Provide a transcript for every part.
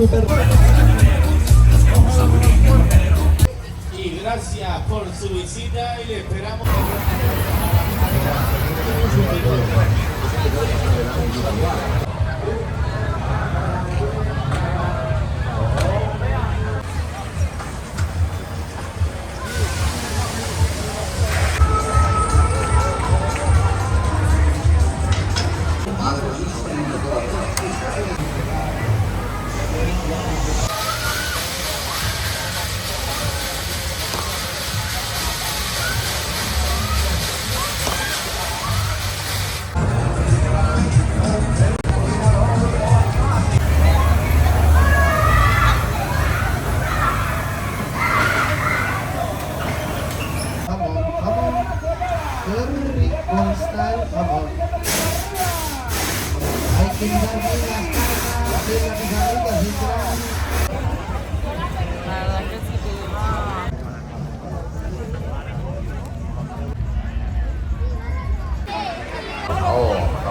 super. Y gracias por su visita y le esperamos.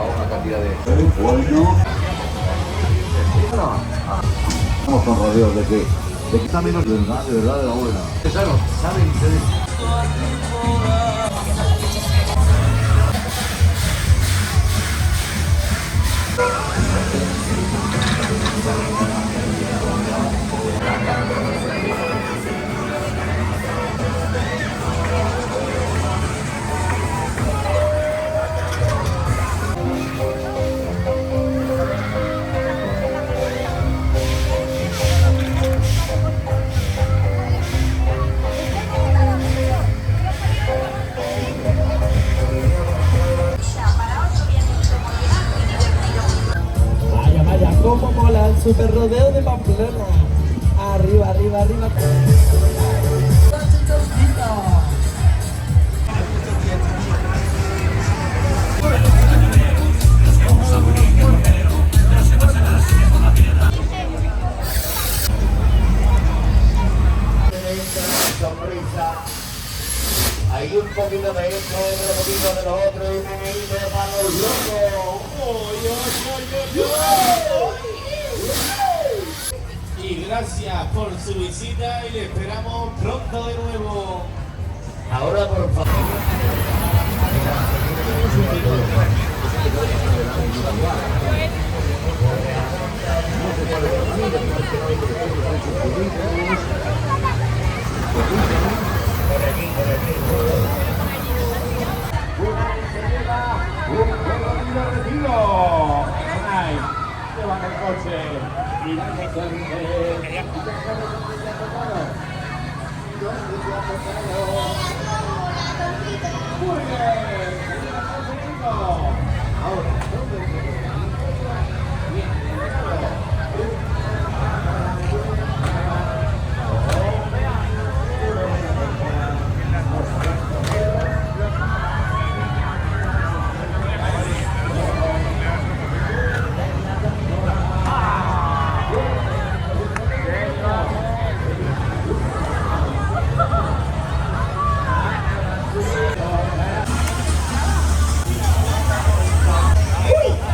Una cantidad de pollo. Estamos con rodeos de que está menos de verdad de la buena. ¿Saben ustedes? Vaya, vaya, cómo mola el super rodeo de Pamplona. Arriba, arriba, arriba. Sonrisa. Hay un poquito de esto, otro poquito de lo otro y me van los locos. Y gracias por su visita y le esperamos pronto de nuevo. Ahora por favor. Llevan el coche y muy bien.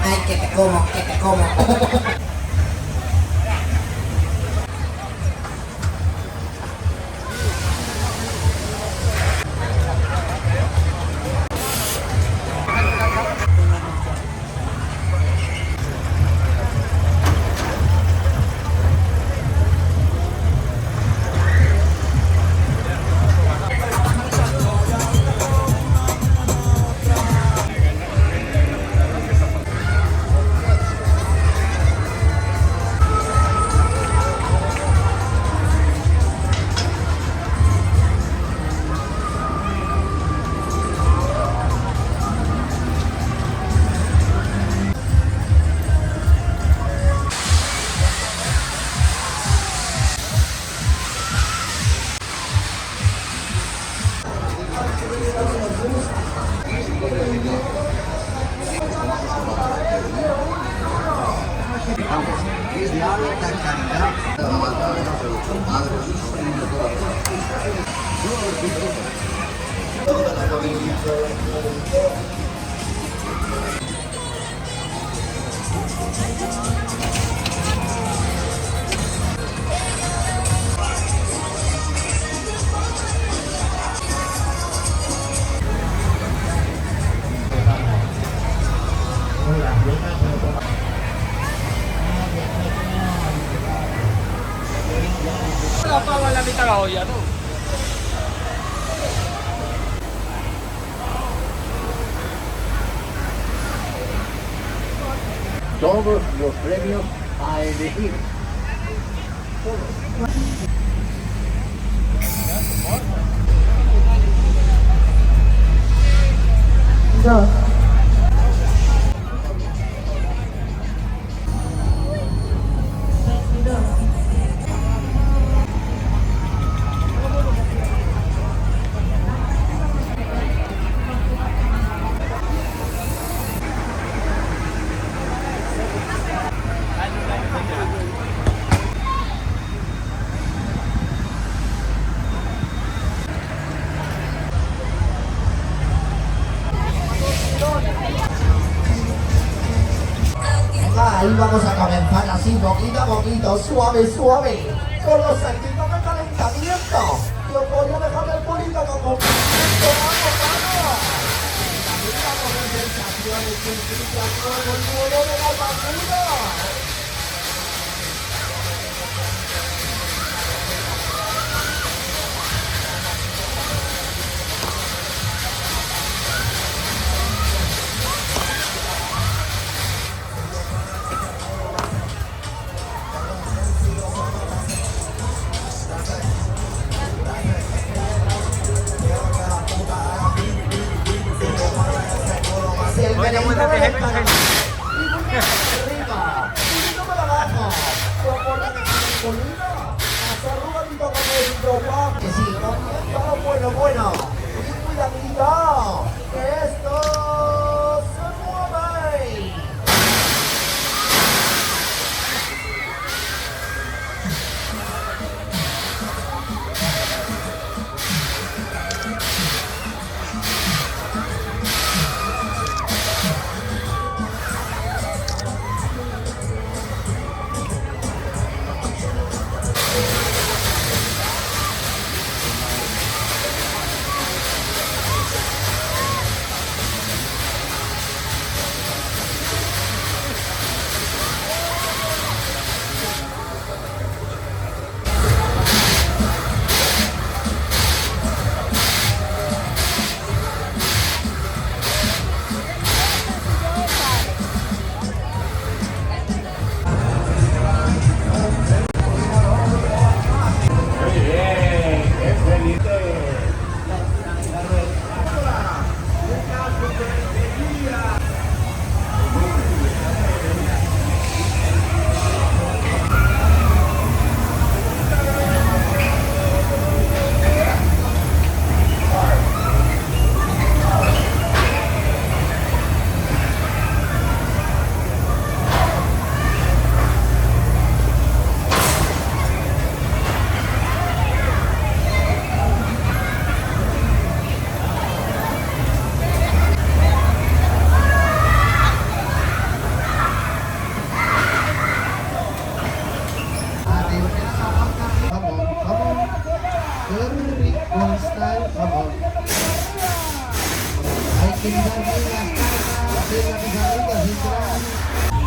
Ay, que te como, que te como. Es de alta calidad. Toda la familia. todos los premios a elegir. Ahí vamos a comenzar así, poquito a poquito, suave, suave, con los saltitos de calentamiento. Yo voy a dejar el pulito como movimiento, vamos. También vamos a ver sensaciones, sensaciones, el vuelo de la partida. Que sí, bueno, bueno, cuidadito, que esto se mueve.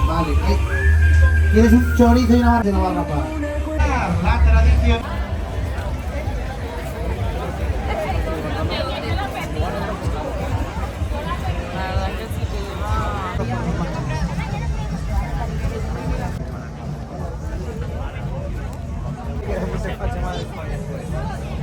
Vale, tienes un chorizo y una barra. La tradición. Que se faccia male.